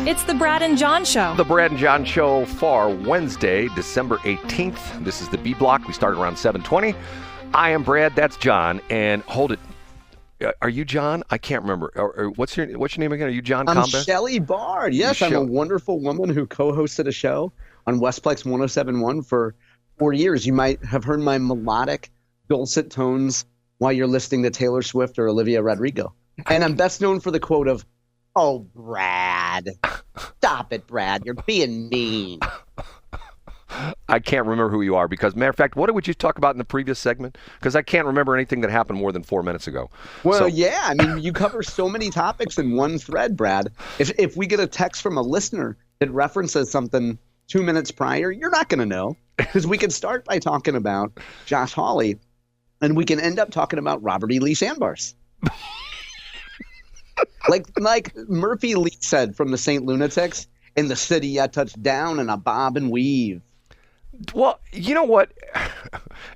It's the Brad and John Show. The Brad and John Show for Wednesday, December 18th. This is the B Block. We started around 7:20. I am Brad. That's John. And hold it. Are you John? I can't remember. Or what's your name again? Are you John I'm Combat? Shelley Bard. Yes, I'm a wonderful woman who co-hosted a show on Westplex 107.1 for 4 years. You might have heard my melodic, dulcet tones while you're listening to Taylor Swift or Olivia Rodrigo. And I'm best known for the quote of, "Oh, Brad. Stop it, Brad. You're being mean." I can't remember who you are because, matter of fact, what did you talk about in the previous segment? Because I can't remember anything that happened more than 4 minutes ago. Well, yeah. I mean, you cover so many topics in one thread, Brad. If we get a text from a listener that references something 2 minutes prior, you're not going to know. Because we can start by talking about Josh Hawley, and we can end up talking about Robert E. Lee Sandbars. like Murphy Lee said from the St. Lunatics, "In the city I touched down and I bob and weave." Well, you know what?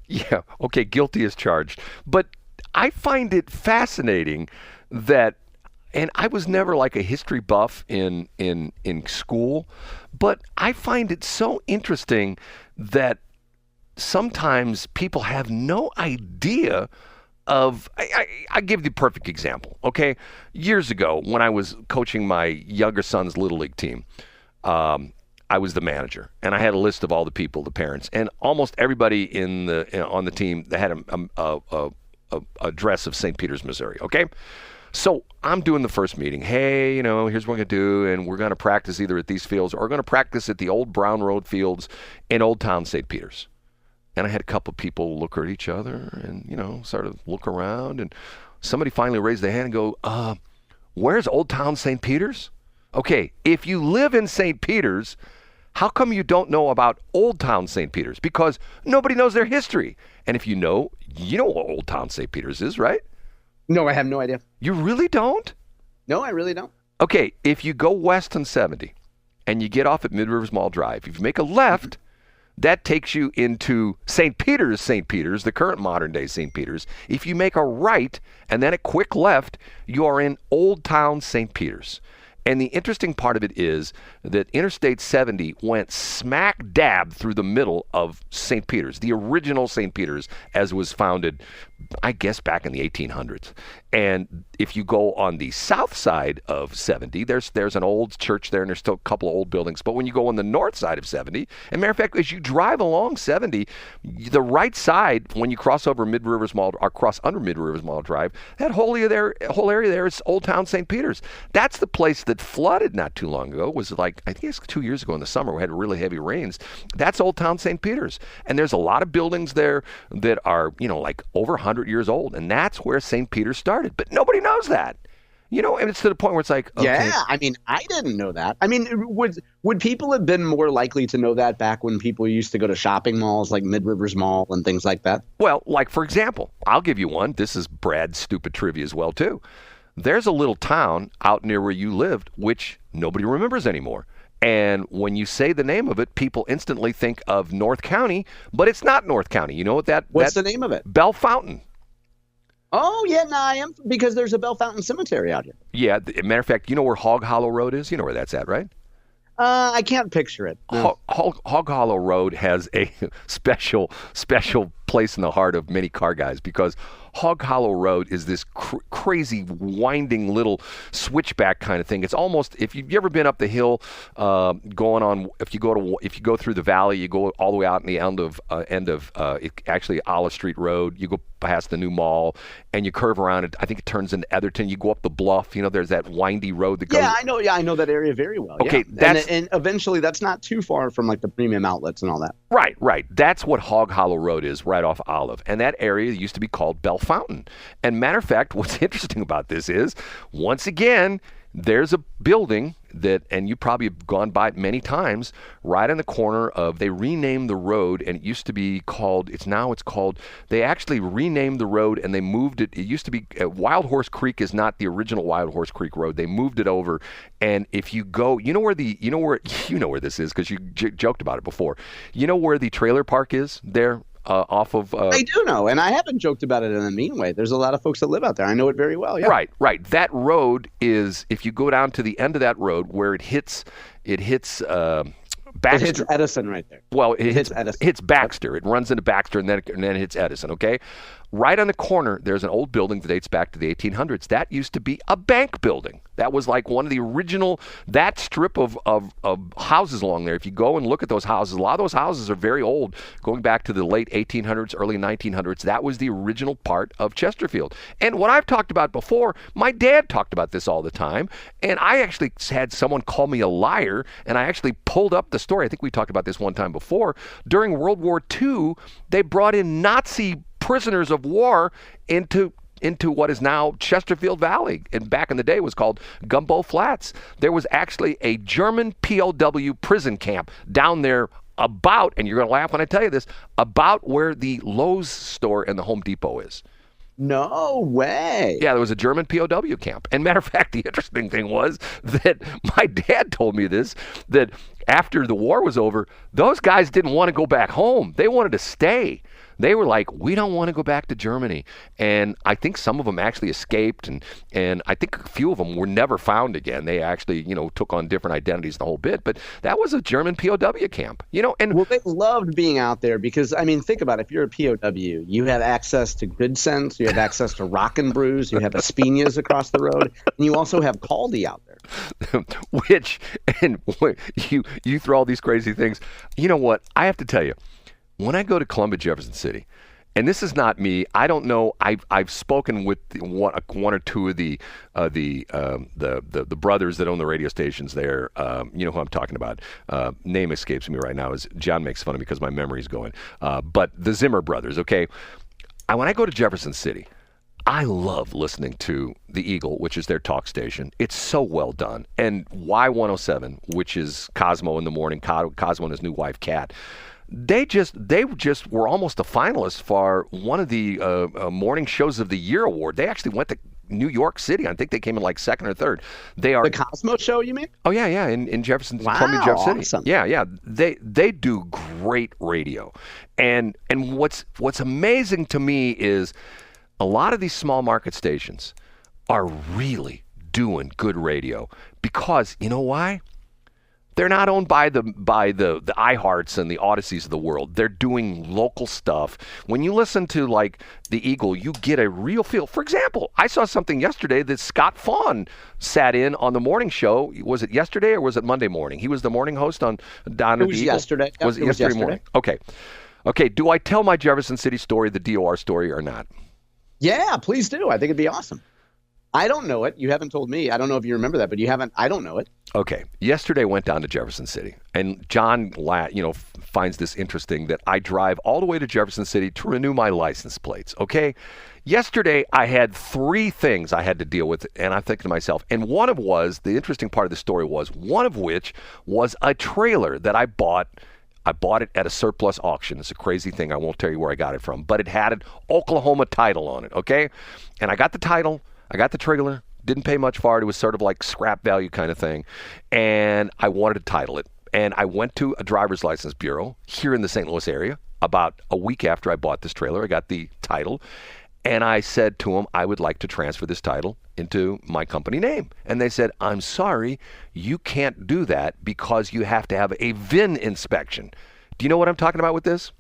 Yeah, okay, guilty as charged. But I find it fascinating that, and I was never like a history buff in school, but I find it so interesting that sometimes people have no idea of, I give you the perfect example, okay? Years ago, when I was coaching my younger son's Little League team, I was the manager, and I had a list of all the people, the parents, and almost everybody on the team that had a address of St. Peters, Missouri, okay? So I'm doing the first meeting. Hey, here's what we're going to do, and we're going to practice either at these fields or we're going to practice at the old Brown Road fields in Old Town St. Peters. And I had a couple of people look at each other and, sort of look around, and somebody finally raised their hand and go, where's Old Town St. Peters? Okay, if you live in St. Peters, how come you don't know about Old Town St. Peters? Because nobody knows their history. And if you know what Old Town St. Peters is, right? No, I have no idea. You really don't? No, I really don't. Okay, if you go west on 70 and you get off at Mid Rivers Mall Drive, if you make a left, that takes you into St. Peters, the current modern day St. Peters. If you make a right and then a quick left, you are in Old Town St. Peters. And the interesting part of it is that Interstate 70 went smack dab through the middle of St. Peters, the original St. Peters, as was founded, I guess, back in the 1800s. And if you go on the south side of 70, there's an old church there, and there's still a couple of old buildings. But when you go on the north side of 70, and matter of fact, as you drive along 70, the right side, when you cross over Mid Rivers Mall, or cross under Mid Rivers Mall Drive, that whole area there is Old Town St. Peters. That's the place that flooded not too long ago. It was like, I think it's 2 years ago in the summer, we had really heavy rains. That's Old Town St. Peters. And there's a lot of buildings there that are, like over 100 years old. And that's where St. Peter started. But nobody knows that. And it's to the point where it's like, okay. Yeah, I mean, I didn't know that. I mean, would people have been more likely to know that back when people used to go to shopping malls like Mid Rivers Mall and things like that? Well, like, for example, I'll give you one. This is Brad's stupid trivia as well, too. There's a little town out near where you lived, which nobody remembers anymore. And when you say the name of it, people instantly think of North County, but it's not North County. You know what What's the name of it? Bell Fountain. Oh, yeah, no, I am, because there's a Bell Fountain Cemetery out here. Yeah, matter of fact, you know where Hog Hollow Road is? You know where that's at, right? I can't picture it. No. Hog Hollow Road has a special place in the heart of many car guys, because Hog Hollow Road is this crazy winding little switchback kind of thing. It's almost, if you've ever been up the hill, going on, if you go through the valley, you go all the way out in the end of actually Olive Street Road. You go past the new mall and you curve around it. I think it turns into Etherton. You go up the bluff. There's that windy road that goes. Yeah, I know. Yeah, I know that area very well. Okay, yeah. And eventually that's not too far from like the premium outlets and all that. Right. That's what Hog Hollow Road is, right off Olive. And that area used to be called Bell Fountain. And matter of fact, what's interesting about this is, once again, there's a building that, and you probably have gone by it many times, right on the corner of, they renamed the road, and it used to be called, they actually renamed the road and they moved it. It used to be, Wild Horse Creek is not the original Wild Horse Creek Road. They moved it over. And if you go, you know where this is because you joked about it before. You know where the trailer park is there? off of. I do know, and I haven't joked about it in a mean way. There's a lot of folks that live out there. I know it very well. Yeah. Right. That road is, if you go down to the end of that road where it hits. Baxter. It hits Edison right there. Well, it hits Edison. Hits Baxter. It runs into Baxter and then it hits Edison, okay? Right on the corner, there's an old building that dates back to the 1800s. That used to be a bank building. That was like one of the original, that strip of houses along there. If you go and look at those houses, a lot of those houses are very old, going back to the late 1800s, early 1900s. That was the original part of Chesterfield. And what I've talked about before, my dad talked about this all the time, and I actually had someone call me a liar, and I actually pulled up the story. I think we talked about this one time before. During World War II, they brought in Nazi prisoners of war into what is now Chesterfield Valley, and back in the day was called Gumbo Flats. There was actually a German POW prison camp down there about, and you're going to laugh when I tell you this, about where the Lowe's store and the Home Depot is. No way. Yeah, there was a German POW camp. And matter of fact, the interesting thing was that my dad told me this, that after the war was over, those guys didn't want to go back home. They wanted to stay. They were like, we don't want to go back to Germany. And I think some of them actually escaped, and I think a few of them were never found again. They actually, took on different identities the whole bit. But that was a German POW camp, and well, they loved being out there because, I mean, think about it. If you're a POW, you have access to Good Sense, you have access to Rock and Brews, you have Espina's across the road, and you also have Caldi out there. You throw all these crazy things. You know what? I have to tell you, when I go to Columbia, Jefferson City, and this is not me, I don't know. I've spoken with one or two of the brothers that own the radio stations there. You know who I'm talking about. Name escapes me right now. Is John makes fun of me because my memory's going. But the Zimmer brothers. Okay, when I go to Jefferson City, I love listening to the Eagle, which is their talk station. It's so well done, and Y107, which is Cosmo in the morning. Cosmo and his new wife Kat. They just were almost a finalist for one of the morning shows of the year award. They actually went to New York City. I think they came in like second or third. They are the Cosmo show, you mean? Oh yeah, in Jefferson, wow, Columbia, Jefferson awesome. City. Yeah. They do great radio, and what's amazing to me is a lot of these small market stations are really doing good radio because you know why? They're not owned by the iHearts and the Odysseys of the world. They're doing local stuff. When you listen to like the Eagle, you get a real feel. For example, I saw something yesterday that Scott Fawn sat in on the morning show. Was it yesterday or was it Monday morning? He was the morning host on Down at the Eagle. Yesterday. Was it yesterday morning? Okay. Do I tell my Jefferson City story, the DOR story, or not? Yeah, please do. I think it'd be awesome. I don't know it. You haven't told me. I don't know if you remember that, but you haven't. I don't know it. Okay. Yesterday went down to Jefferson City, and John, finds this interesting that I drive all the way to Jefferson City to renew my license plates. Okay. Yesterday I had three things I had to deal with, and I'm thinking to myself, and the interesting part of the story was, one of which was a trailer that I bought. I bought it at a surplus auction. It's a crazy thing. I won't tell you where I got it from, but it had an Oklahoma title on it. Okay. And I got the title. I got the trailer, didn't pay much for it. It was sort of like scrap value kind of thing. And I wanted to title it. And I went to a driver's license bureau here in the St. Louis area about a week after I bought this trailer. I got the title. And I said to them, I would like to transfer this title into my company name. And they said, I'm sorry, you can't do that because you have to have a VIN inspection. Do you know what I'm talking about with this?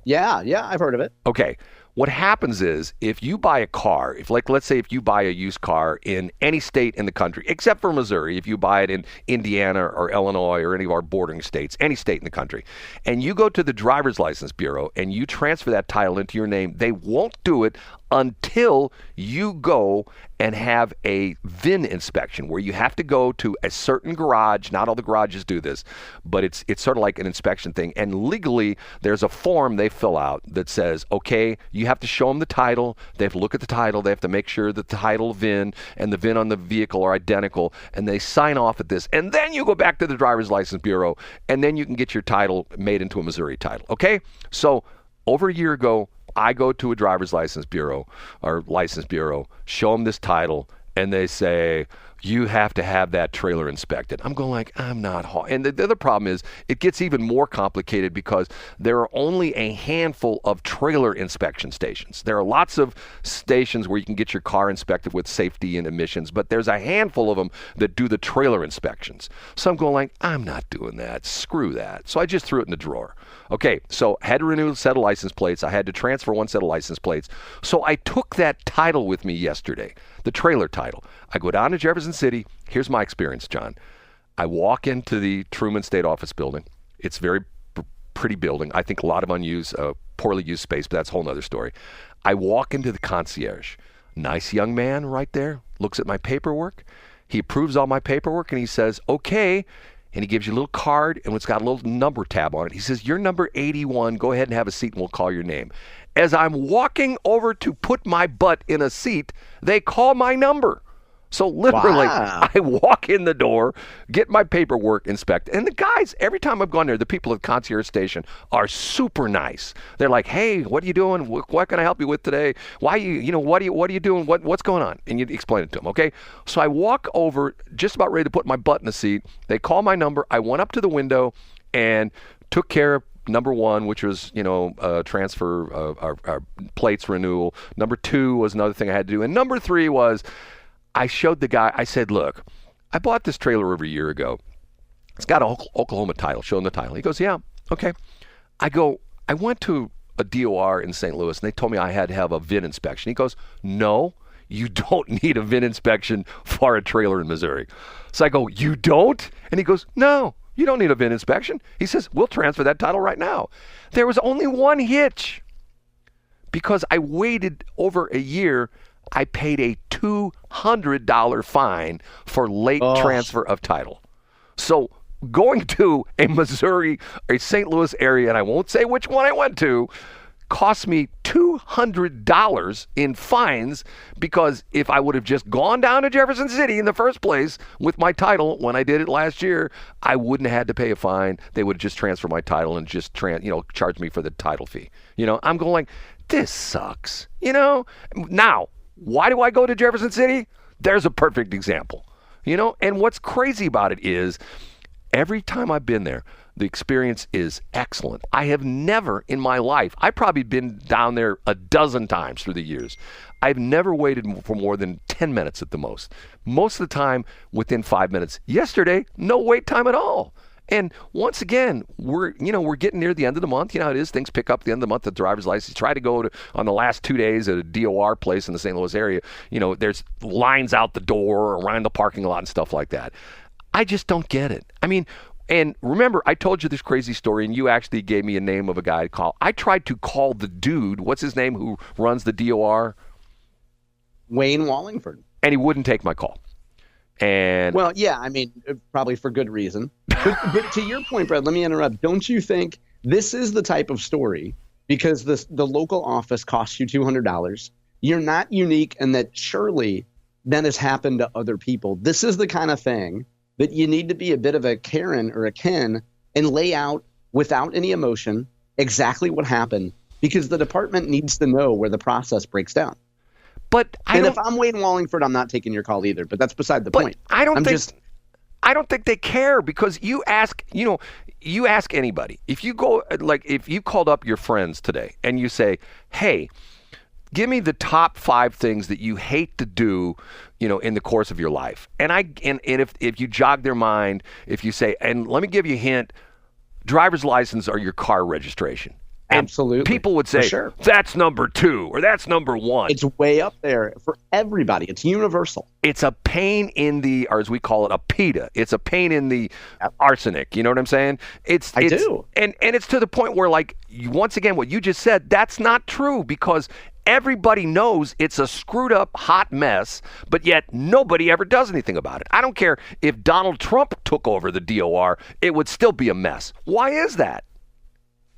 Yeah, I've heard of it. Okay. What happens is if you buy a car, let's say if you buy a used car in any state in the country, except for Missouri, if you buy it in Indiana or Illinois or any of our bordering states, any state in the country, and you go to the driver's license bureau and you transfer that title into your name, they won't do it until you go and have a VIN inspection where you have to go to a certain garage. Not all the garages do this, but it's sort of like an inspection thing. And legally, there's a form they fill out that says, okay, you have to show them the title. They have to look at the title. They have to make sure that the title VIN and the VIN on the vehicle are identical, and they sign off at this. And then you go back to the driver's license bureau, and then you can get your title made into a Missouri title. Okay? So over a year ago, I go to a driver's license bureau, show them this title, and they say, you have to have that trailer inspected. I'm going like, I'm not and the other problem is it gets even more complicated because there are only a handful of trailer inspection stations. There are lots of stations where you can get your car inspected with safety and emissions, but there's a handful of them that do the trailer inspections. So I'm going like, I'm not doing that. Screw that. So I just threw it in the drawer. Okay, so I had to renew a set of license plates. I had to transfer one set of license plates. So I took that title with me yesterday, the trailer title. I go down to Jefferson City. Here's my experience, John. I walk into the Truman State Office building. It's a very pretty building. I think a lot of unused, poorly used space, but that's a whole nother story. I walk into the concierge. Nice young man right there, looks at my paperwork. He approves all my paperwork and he says, okay. And he gives you a little card, and it's got a little number tab on it. He says, you're number 81. Go ahead and have a seat, and we'll call your name. As I'm walking over to put my butt in a seat, they call my number. So literally, Wow. I walk in the door, get my paperwork inspected. And the guys, every time I've gone there, the people at the concierge station are super nice. They're like, hey, what are you doing? What can I help you with today? Why what are you doing? What's going on? And you explain it to them, okay? So I walk over, just about ready to put my butt in the seat. They call my number. I went up to the window and took care of number one, which was, transfer our plates renewal. Number two was another thing I had to do. And number three was, I showed the guy, I said, look, I bought this trailer over a year ago. It's got an Oklahoma title, showing the title. He goes, yeah, okay. I go, I went to a DOR in St. Louis, and they told me I had to have a VIN inspection. He goes, no, you don't need a VIN inspection for a trailer in Missouri. So I go, you don't? And he goes, no, you don't need a VIN inspection. He says, we'll transfer that title right now. There was only one hitch. Because I waited over a year, I paid a $200 fine for late transfer of title. So going to a Missouri, a St. Louis area, and I won't say which one I went to, cost me $200 in fines, because if I would have just gone down to Jefferson City in the first place with my title when I did it last year, I wouldn't have had to pay a fine. They would have just transferred my title and just charged me for the title fee. I'm going like, this sucks. Now, why do I go to Jefferson City? There's a perfect example. And what's crazy about it is every time I've been there, the experience is excellent. I have never in my life, I've probably been down there a dozen times through the years. I've never waited for more than 10 minutes at the most. Most of the time within 5 minutes. Yesterday, no wait time at all. And once again, we're getting near the end of the month. You know how it is. Things pick up at the end of the month, the driver's license. Try to go on the last 2 days at a DOR place in the St. Louis area. There's lines out the door, around the parking lot and stuff like that. I just don't get it. And remember, I told you this crazy story, and you actually gave me a name of a guy to call. I tried to call the dude, what's his name, who runs the DOR? Wayne Wallingford. And he wouldn't take my call. And well, yeah, probably for good reason. But to your point, Brad, let me interrupt. Don't you think this is the type of story, because the local office costs you $200? You're not unique, and that surely that has happened to other people. This is the kind of thing that you need to be a bit of a Karen or a Ken and lay out without any emotion exactly what happened, because the department needs to know where the process breaks down. But if I'm Wayne Wallingford, I'm not taking your call either. But that's beside the point. I don't think they care, because you ask anybody. If you go, if you called up your friends today and you say, hey, give me the top 5 things that you hate to do, in the course of your life. And if you jog their mind, if you say, and let me give you a hint, driver's license or your car registration. And absolutely. People would say, sure, that's number 2 or that's number 1. It's way up there for everybody. It's universal. It's a pain in the, or as we call it, a pita. It's a pain in the arsenic. You know what I'm saying? I do. And it's to the point where, once again, what you just said, that's not true, because everybody knows it's a screwed up hot mess, but yet nobody ever does anything about it. I don't care if Donald Trump took over the DOR, it would still be a mess. Why is that?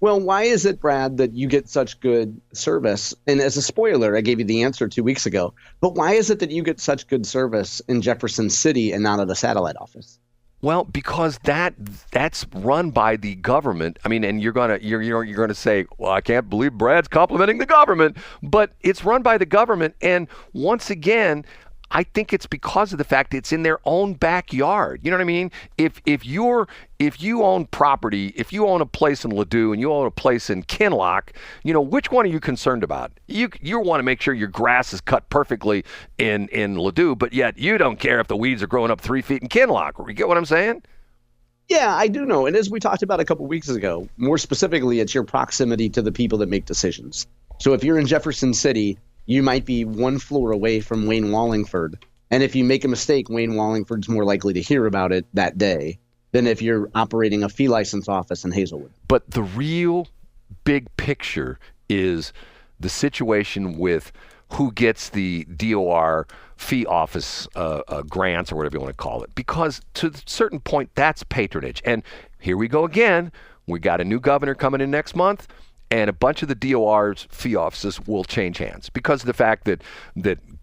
Well, why is it, Brad, that you get such good service? And as a spoiler, I gave you the answer 2 weeks ago. But why is it that you get such good service in Jefferson City and not at a satellite office? Well, because that's run by the government. And you're gonna say, well, I can't believe Brad's complimenting the government, but it's run by the government. And once again, I think it's because of the fact it's in their own backyard. You know what I mean? If you own property, if you own a place in Ladue and you own a place in Kinloch, which one are you concerned about? You want to make sure your grass is cut perfectly in Ladue, but yet you don't care if the weeds are growing up 3 feet in Kinloch. You get what I'm saying? Yeah, I do know. And as we talked about a couple weeks ago, more specifically, it's your proximity to the people that make decisions. So if you're in Jefferson City, you might be one floor away from Wayne Wallingford. And if you make a mistake, Wayne Wallingford's more likely to hear about it that day than if you're operating a fee license office in Hazelwood. But the real big picture is the situation with who gets the DOR fee office grants or whatever you want to call it. Because to a certain point, that's patronage. And here we go again. We got a new governor coming in next month, and a bunch of the DOR's fee offices will change hands because of the fact that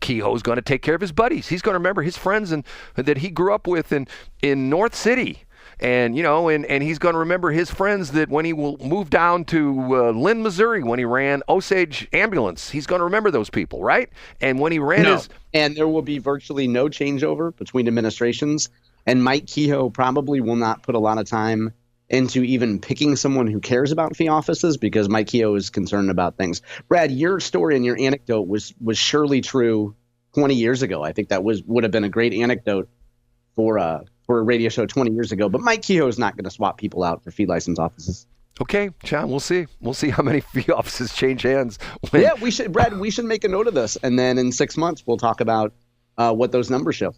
Kehoe's going to take care of his buddies. He's going to remember his friends and that he grew up with in North City. And, and he's going to remember his friends that when he will move down to Lynn, Missouri, when he ran Osage Ambulance, he's going to remember those people, right? And when he ran And there will be virtually no changeover between administrations. And Mike Kehoe probably will not put a lot of time into even picking someone who cares about fee offices because Mike Kehoe is concerned about things. Brad, your story and your anecdote was surely true 20 years ago. I think that would have been a great anecdote for a radio show 20 years ago, but Mike Kehoe is not going to swap people out for fee license offices. Okay, John, we'll see. We'll see how many fee offices change hands. Yeah, Brad, we should make a note of this. And then in 6 months, we'll talk about what those numbers show.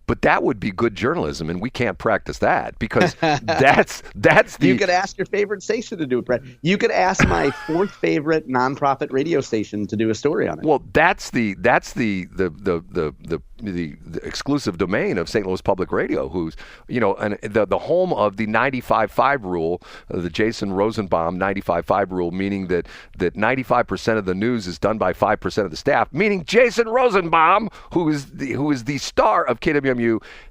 But that would be good journalism, and we can't practice that because that's the. You could ask your favorite station to do it, Brett. You could ask my fourth favorite nonprofit radio station to do a story on it. Well, that's the exclusive domain of St. Louis Public Radio, who's and the home of the 95.5 rule, the Jason Rosenbaum 95.5 rule, meaning that 95% of the news is done by 5% of the staff, meaning Jason Rosenbaum, who is the star of KWMU.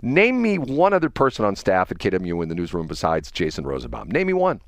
Name me one other person on staff at KWMU in the newsroom besides Jason Rosenbaum. Name me one.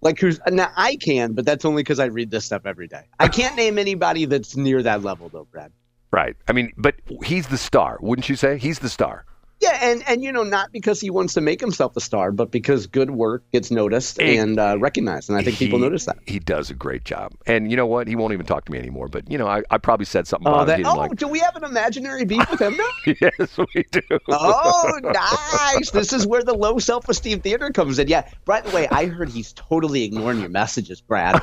Like who's now? I can, but that's only because I read this stuff every day. I can't name anybody that's near that level, though, Brad. Right. I mean, but he's the star, wouldn't you say? He's the star. Yeah, and not because he wants to make himself a star, but because good work gets noticed and recognized, and I think people notice that. He does a great job. And you know what? He won't even talk to me anymore, but I probably said something about it. Do we have an imaginary beef with him now? Yes, we do. Oh, nice. This is where the low self-esteem theater comes in. Yeah, by the way, I heard he's totally ignoring your messages, Brad.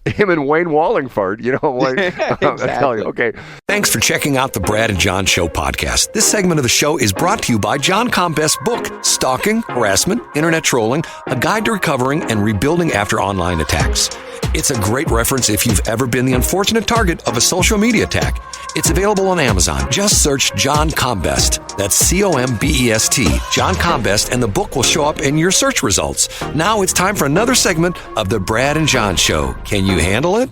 Him and Wayne Wallingford, Exactly. I'm telling you. Okay. Thanks for checking out the Brad and John Show podcast. This segment of the show is brought to you by John Combest's book, Stalking, Harassment, Internet Trolling, A Guide to Recovering and Rebuilding After Online Attacks. It's a great reference if you've ever been the unfortunate target of a social media attack. It's available on Amazon. Just search John Combest. That's Combest, John Combest, and the book will show up in your search results. Now it's time for another segment of the Brad and John Show. Can you handle it?